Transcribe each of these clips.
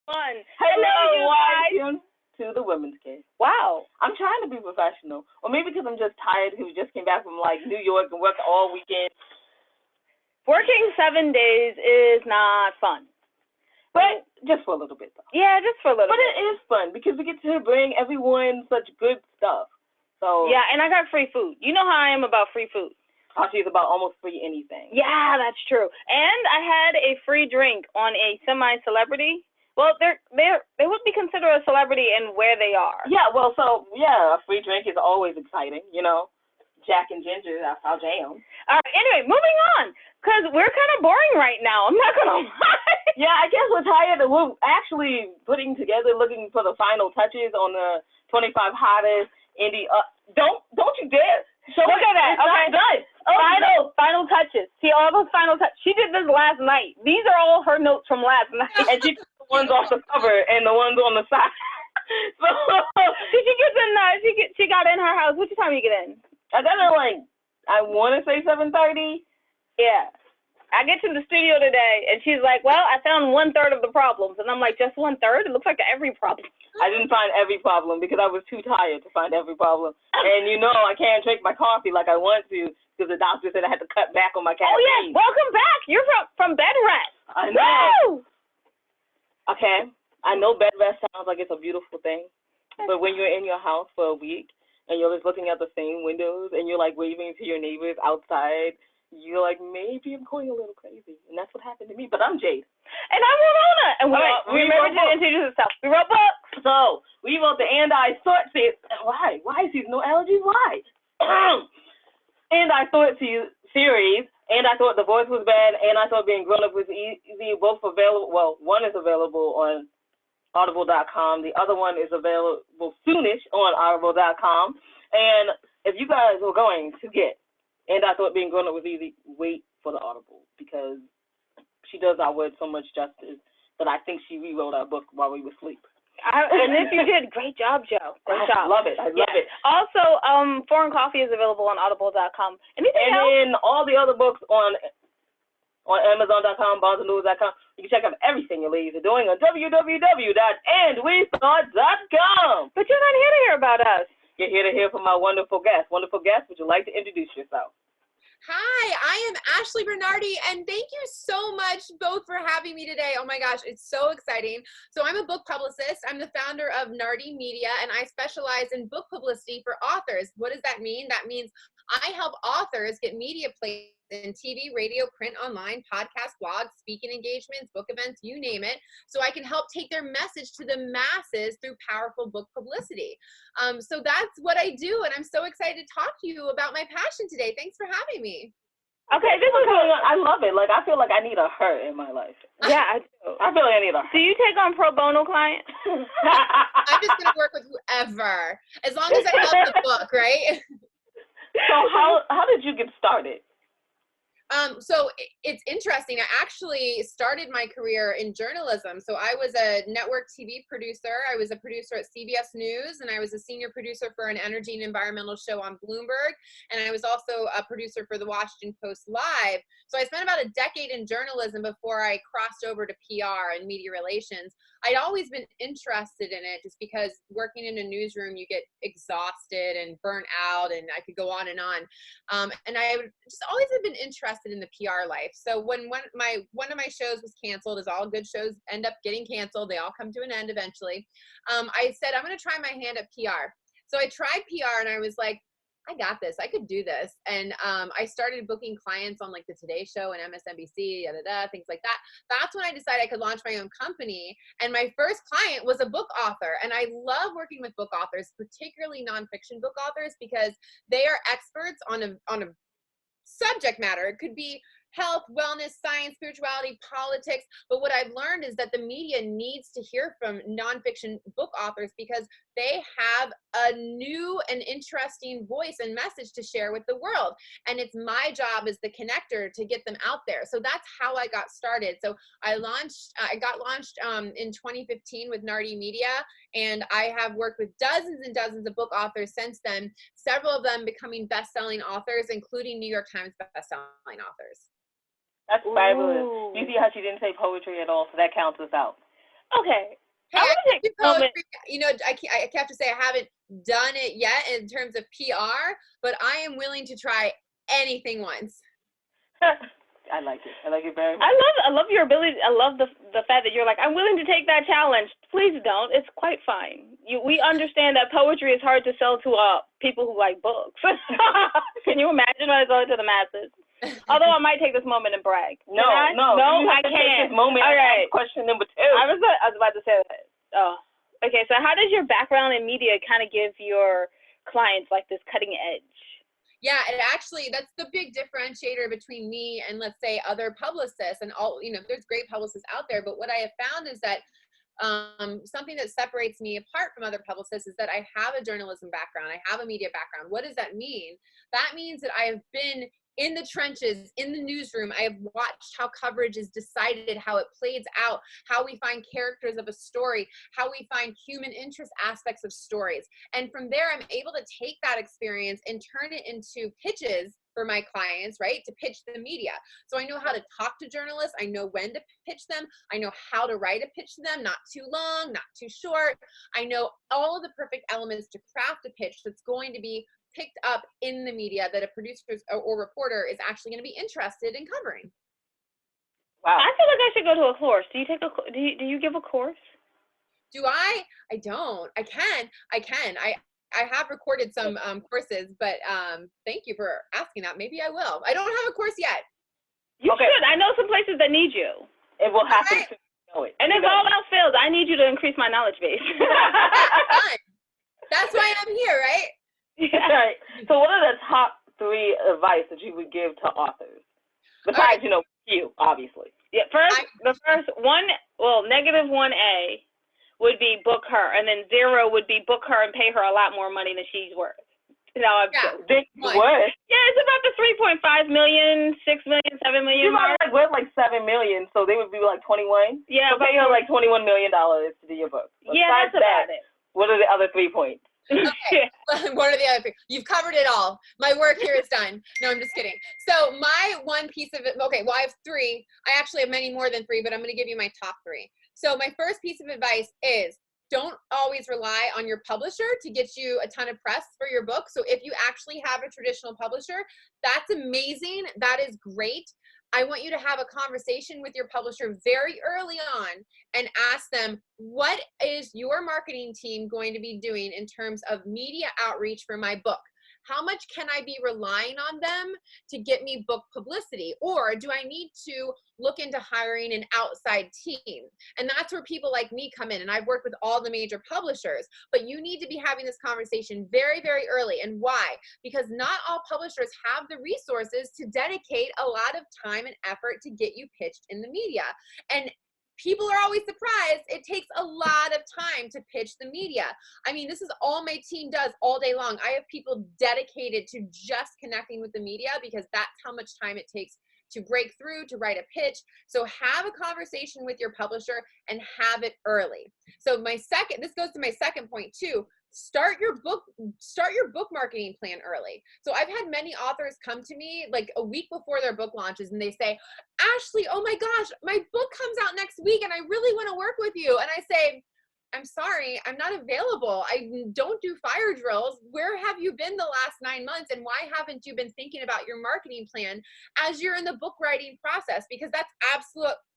Fun. Hello, you guys. welcome to the Women's Cave. Wow. I'm trying to be professional, or maybe because I'm just tired because we just came back from like New York and worked all weekend. Working 7 days is not fun. But just for a little bit, though. Yeah, just for a little But bit. it is fun because we get to bring everyone such good stuff. So yeah, and I got free food. You know how I am about free food. She's about almost free anything. Yeah, that's true. And I had a free drink on a semi-celebrity. Well, they would be considered a celebrity in where they are. Yeah, well, so yeah, a free drink is always exciting, you know. Jack and Ginger, that's our jam. All right, anyway, moving on, because we're kind of boring right now. I'm not going to lie. Yeah, I guess we're tired. We're actually putting together, looking for the final touches on the 25 hottest indie. Don't you dare. Look at that. It's okay. not done. Final touches. See, all those final touches. She did this last night. These are all her notes from last night. And she took the ones off the cover and the ones on the side. So did she get in? She got in her house. What time you get in? I got in I want to say 7:30. Yeah. I get to the studio today, and she's like, well, I found 1/3 of the problems. And I'm like, just 1/3? It looks like every problem. I didn't find every problem because I was too tired to find every problem. And you know I can't drink my coffee like I want to because the doctor said I had to cut back on my caffeine. Oh, yes. Welcome back. You're from bed rest. I know. Woo! Okay. I know bed rest sounds like it's a beautiful thing. But when you're in your house for a week, and you're just looking at the same windows, and you're, waving to your neighbors outside, you're like, maybe I'm going a little crazy. And that's what happened to me. But I'm Jade. And I'm Ramona. And we remember to introduce ourselves. We wrote books. So, we wrote the And I Thought series. Why? Why seasonal allergies? Why? And I Thought series. And I Thought the voice was bad. And I Thought being grown up was easy. Both available. Well, one is available on Audible.com. The other one is available soonish on Audible.com. And if you guys were going to get And I Thought Being Grown Up Was Easy, wait for the Audible because she does our words so much justice that I think she rewrote our book while we were asleep. And if you did, great job, Joe. Great job. I love it. I love it. Also, Foreign Coffee is available on Audible.com. Anything else? And then all the other books on Amazon.com, BarnesandNobles.com. You can check out everything your ladies are doing on www.andwethought.com. But you're not here to hear about us. You're here to hear from our wonderful guest. Wonderful guest, would you like to introduce yourself? Hi, I am Ashley Bernardi, and thank you so much both for having me today. Oh my gosh, it's so exciting. So I'm a book publicist. I'm the founder of Nardi Media, and I specialize in book publicity for authors. What does that mean? That means I help authors get media placements in TV, radio, print, online, podcast, blogs, speaking engagements, book events, you name it, so I can help take their message to the masses through powerful book publicity. So that's what I do, and I'm so excited to talk to you about my passion today. Thanks for having me. Okay, this is going on. I love it. I feel like I need a her in my life. Yeah, I do. I feel like I need a her. Do you take on pro bono clients? I'm just going to work with whoever, as long as I love the book, right? So how did you get started? So it's interesting. I actually started my career in journalism. So I was a network TV producer. I was a producer at CBS News, and I was a senior producer for an energy and environmental show on Bloomberg. And I was also a producer for the Washington Post Live. So I spent about a decade in journalism before I crossed over to PR and media relations. I'd always been interested in it just because working in a newsroom, you get exhausted and burnt out, and I could go on. And I would just always have been interested in the PR life. So when one of my shows was canceled, as all good shows end up getting canceled, they all come to an end eventually. I said, I'm going to try my hand at PR. So I tried PR, and I was like, I got this. I could do this. And I started booking clients on the Today Show and MSNBC, things like that. That's when I decided I could launch my own company. And my first client was a book author. And I love working with book authors, particularly nonfiction book authors, because they are experts on a subject matter. It could be health, wellness, science, spirituality, politics. But what I've learned is that the media needs to hear from nonfiction book authors because they have a new and interesting voice and message to share with the world. And it's my job as the connector to get them out there. So that's how I got started. So I got launched in 2015 with Nardi Media, and I have worked with dozens and dozens of book authors since then, several of them becoming best-selling authors, including New York Times best-selling authors. That's fabulous. You see how she didn't say poetry at all, so that counts us out. Okay. Hey, I I want to can take do a moment. poetry. You know, I have to say I haven't done it yet in terms of PR, but I am willing to try anything once. I like it. I like it very much. I love your ability. I love the fact that you're like, I'm willing to take that challenge. Please don't. It's quite fine. We understand that poetry is hard to sell to people who like books. Can you imagine when I sell it to the masses? Although I might take this moment and brag. No, I can't. Take this moment. All right. Question number 2. I was about to say that. Oh, okay. So how does your background in media kind of give your clients like this cutting edge? Yeah, it actually, that's the big differentiator between me and, let's say, other publicists. And all, you know, there's great publicists out there, but what I have found is that something that separates me apart from other publicists is that I have a journalism background. I have a media background. What does that mean? That means that I have been in the trenches, in the newsroom. I have watched how coverage is decided, how it plays out, how we find characters of a story, how we find human interest aspects of stories. And from there, I'm able to take that experience and turn it into pitches for my clients, right? To pitch the media. So I know how to talk to journalists. I know when to pitch them. I know how to write a pitch to them, not too long, not too short. I know all of the perfect elements to craft a pitch that's going to be picked up in the media that a producer or reporter is actually going to be interested in covering. Wow. I feel like I should go to a course. Do you give a course? Do I? I don't. I can. I have recorded some courses, but thank you for asking that. Maybe I will. I don't have a course yet. You should. I know some places that need you. It will happen to know it. And if all else fails, I need you to increase my knowledge base. That's why I'm here, right? Yeah. Right. So what are the top 3 advice that you would give to authors? Besides, you know, you, obviously. Yeah, the first one, well, -1A would be book her, and then 0 would be book her and pay her a lot more money than she's worth. What? Yeah, it's about the 3.5 million, 6 million, 7 million. She's already worth like 7 million, so they would be like 21. Yeah, so pay her like $21 million to do your book. Yeah, that's about it. What are the other 3 points? Okay. What are the other 3? You've covered it all. My work here is done. No, I'm just kidding. So my one piece of it, okay, well, I have 3. I actually have many more than 3, but I'm going to give you my top 3. So my first piece of advice is don't always rely on your publisher to get you a ton of press for your book. So if you actually have a traditional publisher, that's amazing. That is great. I want you to have a conversation with your publisher very early on and ask them, what is your marketing team going to be doing in terms of media outreach for my book? How much can I be relying on them to get me book publicity? Or do I need to look into hiring an outside team? And that's where people like me come in. And I've worked with all the major publishers, but you need to be having this conversation very, very early. And why? Because not all publishers have the resources to dedicate a lot of time and effort to get you pitched in the media. And people are always surprised. It takes a lot of time to pitch the media. I mean, this is all my team does all day long. I have people dedicated to just connecting with the media because that's how much time it takes to break through, to write a pitch. So have a conversation with your publisher and have it early. So this goes to my second point too. Start your book marketing plan early. So I've had many authors come to me like a week before their book launches and they say, Ashley, oh my gosh, my book comes out next week and I really want to work with you. And I say, I'm sorry, I'm not available. I don't do fire drills. Where have you been the last 9 months? And why haven't you been thinking about your marketing plan as you're in the book writing process? Because that's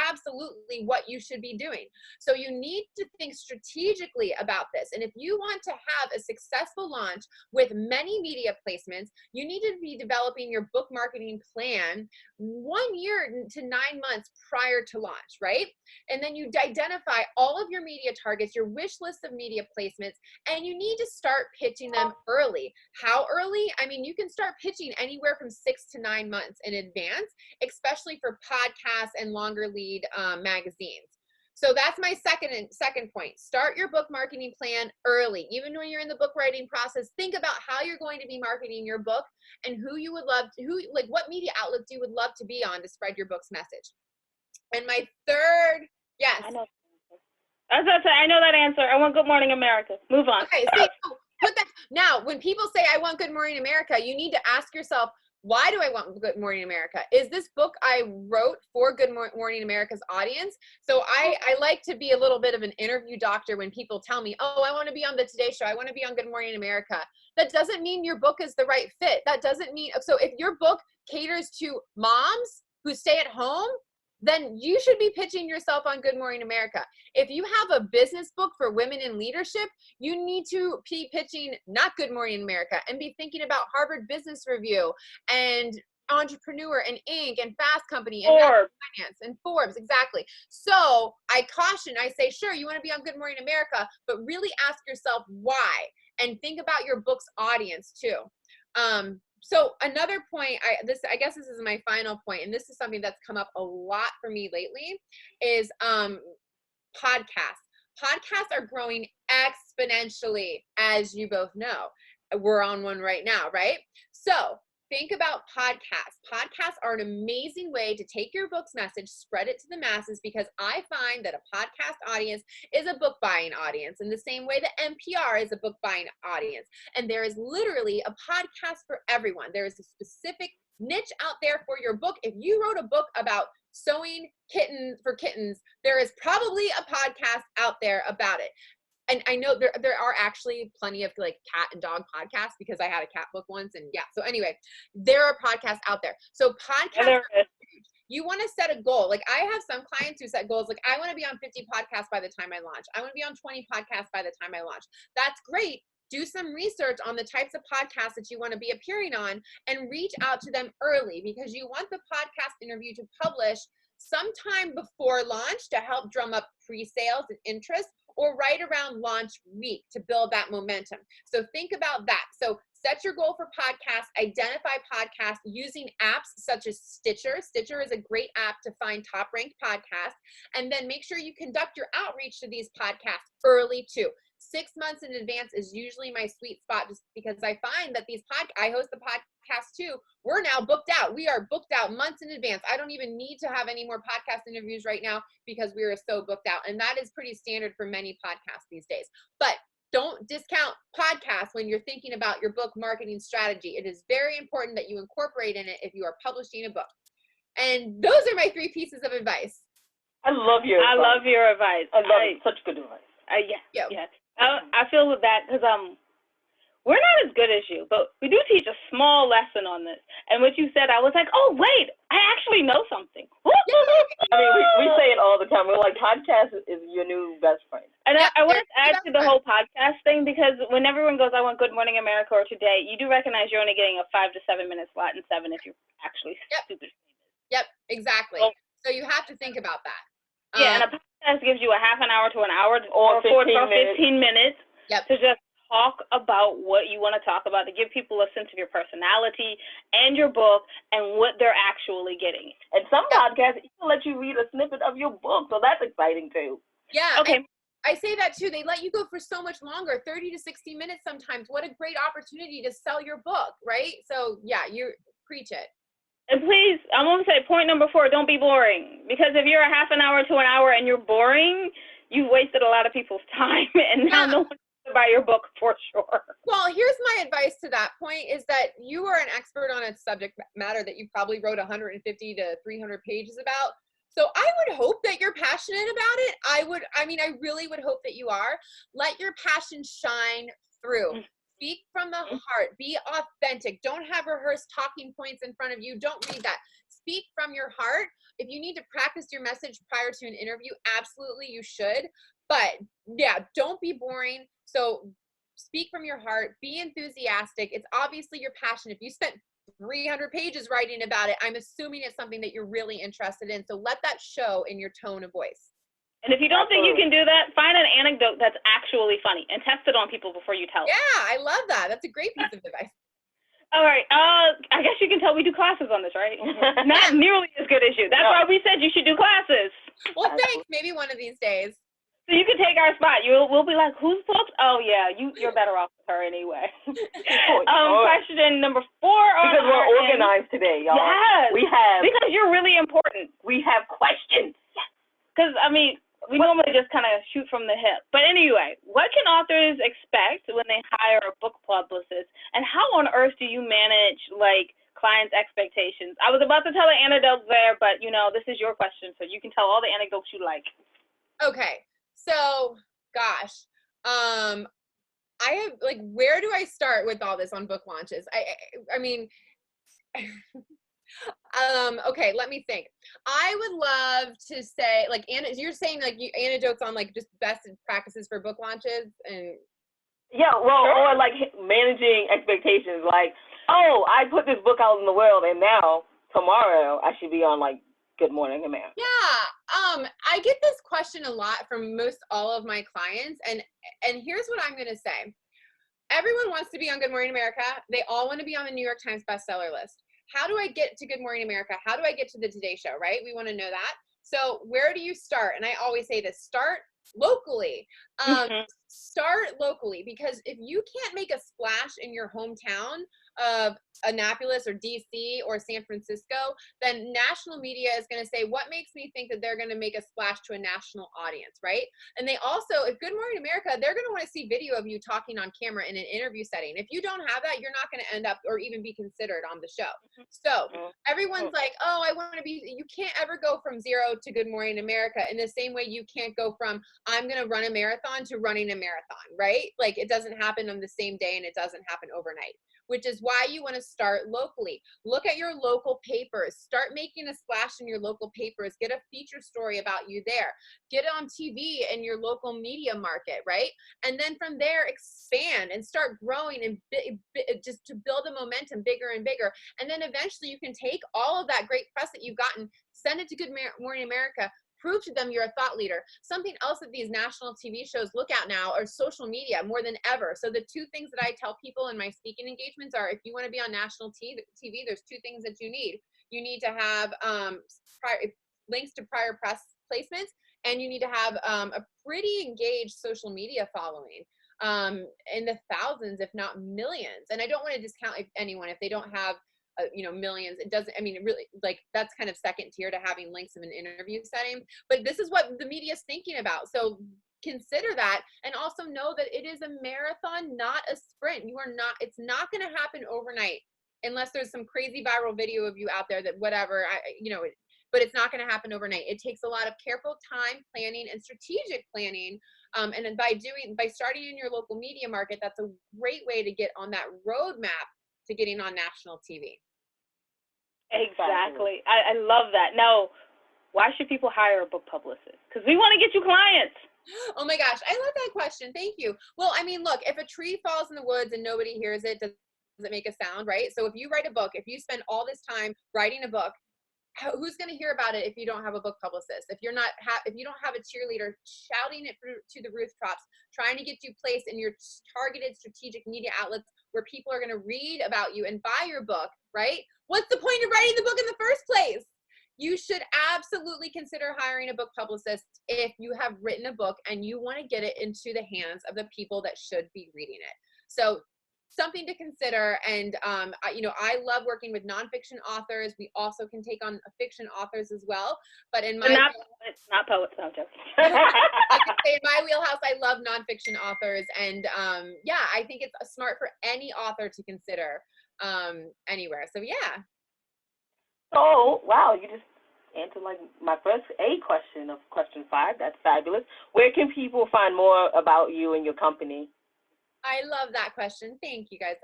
absolutely what you should be doing. So you need to think strategically about this. And if you want to have a successful launch with many media placements, you need to be developing your book marketing plan 1 year to 9 months prior to launch, right? And then you identify all of your media targets, your wish list of media placements, and you need to start pitching them early. How early? I mean, you can start pitching anywhere from 6 to 9 months in advance, especially for podcasts and longer lead magazines. So that's my second point. Start your book marketing plan early. Even when you're in the book writing process, think about how you're going to be marketing your book and what media outlets you would love to be on to spread your book's message. And my third, yes. I know. I know that answer. I want Good Morning America. Move on. Okay, see, put that. Now, when people say, I want Good Morning America, you need to ask yourself, Why do I want Good Morning America? Is this book I wrote for Good Morning America's audience? So I like to be a little bit of an interview doctor when people tell me, oh, I want to be on the Today Show. I want to be on Good Morning America. That doesn't mean your book is the right fit. That doesn't mean, so if your book caters to moms who stay at home, then you should be pitching yourself on Good Morning America. If you have a business book for women in leadership, you need to be pitching not Good Morning America and be thinking about Harvard Business Review and Entrepreneur and Inc. and Fast Company and Forbes. Finance and Forbes, exactly. So I caution, I say, sure, you want to be on Good Morning America, but really ask yourself why, and think about your book's audience too. So another point, I guess this is my final point, and this is something that's come up a lot for me lately, is podcasts. Podcasts are growing exponentially, as you both know. We're on one right now, right? So think about podcasts. Podcasts are an amazing way to take your book's message, spread it to the masses, because I find that a podcast audience is a book buying audience in the same way that NPR is a book buying audience. And there is literally a podcast for everyone. There is a specific niche out there for your book. If you wrote a book about sewing kittens for kittens, there is probably a podcast out there about it. And I know there are actually plenty of like cat and dog podcasts, because I had a cat book once, and yeah. So anyway, there are podcasts out there. So podcasts are huge. You want to set a goal. Like I have some clients who set goals like, I want to be on 50 podcasts by the time I launch. I want to be on 20 podcasts by the time I launch. That's great. Do some research on the types of podcasts that you want to be appearing on and reach out to them early, because you want the podcast interview to publish sometime before launch to help drum up pre-sales and interest, or right around launch week to build that momentum. So think about that. So set your goal for podcasts, identify podcasts using apps such as Stitcher. Stitcher is a great app to find top ranked podcasts. And then make sure you conduct your outreach to these podcasts early too. 6 months in advance is usually my sweet spot, just because I find that I host the podcast too. We're now booked out. We are booked out months in advance. I don't even need to have any more podcast interviews right now because we are so booked out. And that is pretty standard for many podcasts these days. But don't discount podcasts when you're thinking about your book marketing strategy. It is very important that you incorporate in it if you are publishing a book. And those are my 3 pieces of advice. I love your advice. I love your advice. I love it. Such good advice. Yeah. I feel with that because we're not as good as you, but we do teach a small lesson on this. And what you said, I was like, oh wait, I actually know something. I mean, we say it all the time. We're like, podcast is your new best friend. And I want to add to the whole podcast thing, because when everyone goes, I want Good Morning America or Today, you do recognize you're only getting a 5 to 7 minute slot, and 7 if you're actually super famous. Yep, exactly. So you have to think about that. Yeah, and a podcast gives you a half an hour to an hour or 15 minutes to just talk about what you want to talk about, to give people a sense of your personality and your book and what they're actually getting. And some podcasts even let you read a snippet of your book, so that's exciting too. Yeah. Okay. I say that too. They let you go for so much longer, 30 to 60 minutes sometimes. What a great opportunity to sell your book, right? So yeah, you preach it. And please, I'm going to say point number 4, don't be boring. Because if you're a half an hour to an hour and you're boring, you've wasted a lot of people's time. And now no one wants to buy your book for sure. Well, here's my advice to that point is that you are an expert on a subject matter that you probably wrote 150 to 300 pages about. So I would hope that you're passionate about it. I really would hope that you are. Let your passion shine through. Speak from the heart. Be authentic. Don't have rehearsed talking points in front of you. Don't read that. Speak from your heart. If you need to practice your message prior to an interview, absolutely you should. But yeah, don't be boring. So speak from your heart. Be enthusiastic. It's obviously your passion. If you spent 300 pages writing about it, I'm assuming it's something that you're really interested in. So let that show in your tone of voice. And if you don't think you can do that, find an anecdote that's actually funny and test it on people before you tell them. Yeah, I love that. That's a great piece of advice. All right. I guess you can tell we do classes on this, right? Not nearly as good as you. That's why we said you should do classes. Well, thanks. Maybe one of these days. So you can take our spot. We'll be like, whose books? Oh, yeah, you're better off with her anyway. Question number 4. Because we're organized today, y'all. Yes. Because you're really important. We have questions. Because, we normally just kind of shoot from the hip. But anyway, what can authors expect when they hire a book publicist? And how on earth do you manage, clients' expectations. I was about to tell an anecdote there, but this is your question, so you can tell all the anecdotes you like. Okay, so gosh, I have where do I start with all this on book launches? I mean, okay, let me think. I would love to say you're saying anecdotes on just best practices for book launches and. Yeah, well, or managing expectations. I put this book out in the world, and now tomorrow I should be on Good Morning America. Yeah, I get this question a lot from most all of my clients, and here's what I'm gonna say. Everyone wants to be on Good Morning America. They all want to be on the New York Times bestseller list. How do I get to Good Morning America? How do I get to the Today Show, right? We want to know that. So where do you start? And I always say this, start locally. Start locally, because if you can't make a splash in your hometown of Annapolis or DC or San Francisco, then national media is going to say, what makes me think that they're going to make a splash to a national audience, right? And they also, if Good Morning America, they're going to want to see video of you talking on camera in an interview setting. If you don't have that, you're not going to end up or even be considered on the show. So everyone's like, oh, I want to be, you can't ever go from zero to Good Morning America in the same way you can't go from I'm going to run a marathon to running a marathon, right? It doesn't happen on the same day, and it doesn't happen overnight, which is why you want to start locally. Look at your local papers. Start making a splash in your local papers. Get a feature story about you there. Get on TV in your local media market, right? And then from there, expand and start growing and just to build a momentum bigger and bigger. And then eventually you can take all of that great press that you've gotten, send it to Good Morning America, prove to them you're a thought leader. Something else that these national TV shows look at now are social media more than ever. So the two things that I tell people in my speaking engagements are, if you want to be on national TV, there's two things that you need. You need to have links to prior press placements, and you need to have a pretty engaged social media following in the thousands, if not millions. And I don't want to discount anyone if they don't have millions. It doesn't, really, that's kind of second tier to having links in an interview setting. But this is what the media is thinking about. So consider that, and also know that it is a marathon, not a sprint. It's not going to happen overnight unless there's some crazy viral video of you out there that whatever, but it's not going to happen overnight. It takes a lot of careful time planning and strategic planning. And then by starting in your local media market, that's a great way to get on that roadmap to getting on national TV. Exactly. I love that. Now, why should people hire a book publicist? Because we want to get you clients. Oh my gosh, I love that question. Thank you. Well, look, if a tree falls in the woods and nobody hears it, does it make a sound, right? So if you write a book, if you spend all this time writing a book, who's going to hear about it if you don't have a book publicist? If you don't have a cheerleader shouting it to the rooftops, trying to get you placed in your targeted strategic media outlets where people are going to read about you and buy your book, right? What's the point of writing the book in the first place? You should absolutely consider hiring a book publicist if you have written a book and you want to get it into the hands of the people that should be reading it. So something to consider. And I love working with nonfiction authors. We also can take on fiction authors as well. But in my not poets, no, I'm joking. I can say in my wheelhouse, I love nonfiction authors, and I think it's smart for any author to consider anywhere. So yeah. Oh wow, you just answered my first A question of question 5. That's fabulous. Where can people find more about you and your company? I love that question. Thank you, guys.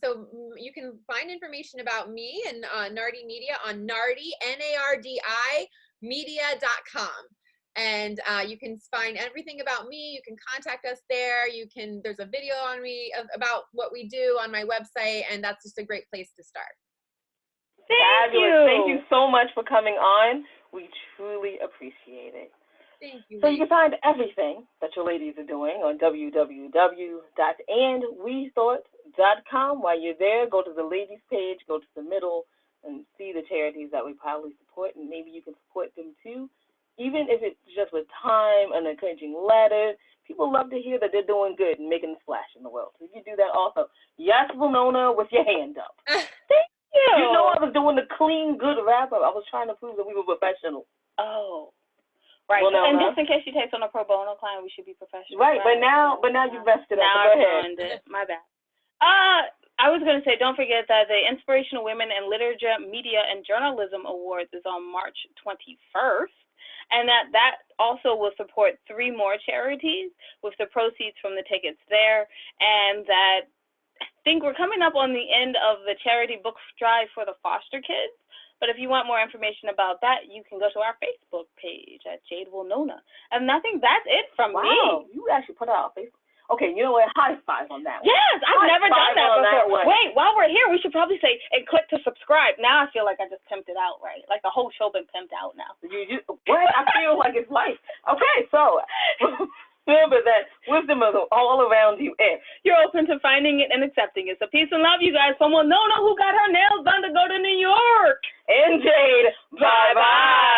So you can find information about me and Nardi Media on Nardi, Nardi, media.com. And you can find everything about me. You can contact us there. There's a video on me about what we do on my website, and that's just a great place to start. Fabulous. Thank you so much for coming on. We truly appreciate it. Thank you. So you can find everything that your ladies are doing on www.andwethought.com. While you're there, go to the ladies page, go to the middle, and see the charities that we proudly support, and maybe you can support them too. Even if it's just with time, an encouraging letter, people love to hear that they're doing good and making a splash in the world. So you can do that also. Yes, Winona, with your hand up. Thank you. You know I was doing the clean, good wrap-up. I was trying to prove that we were professional. Oh. Right. Well, and just in case you take on a pro bono client, we should be professional. Right, but now you messed it up. Now Go I ahead. ruined it. My bad. I was going to say, don't forget that the Inspirational Women in Literature, Media, and Journalism Awards is on March 21st, and that also will support 3 more charities with the proceeds from the tickets there, and that I think we're coming up on the end of the charity book drive for the foster kids. But if you want more information about that, you can go to our Facebook page at Jade Wilnona. And I think that's it from me. Wow, you actually put out a Facebook. Okay, you know what? High five on that one. Yes, I've never done that before. That Wait, while we're here, we should probably say, and click to subscribe. Now I feel like I just pimped it out, right? Like the whole show been pimped out now. What? I feel like it's life. Okay, so remember that wisdom is all around you. And you're open to finding it and accepting it. So peace and love, you guys. Someone, no, who got her nails done to go to New York? And Jade, bye-bye.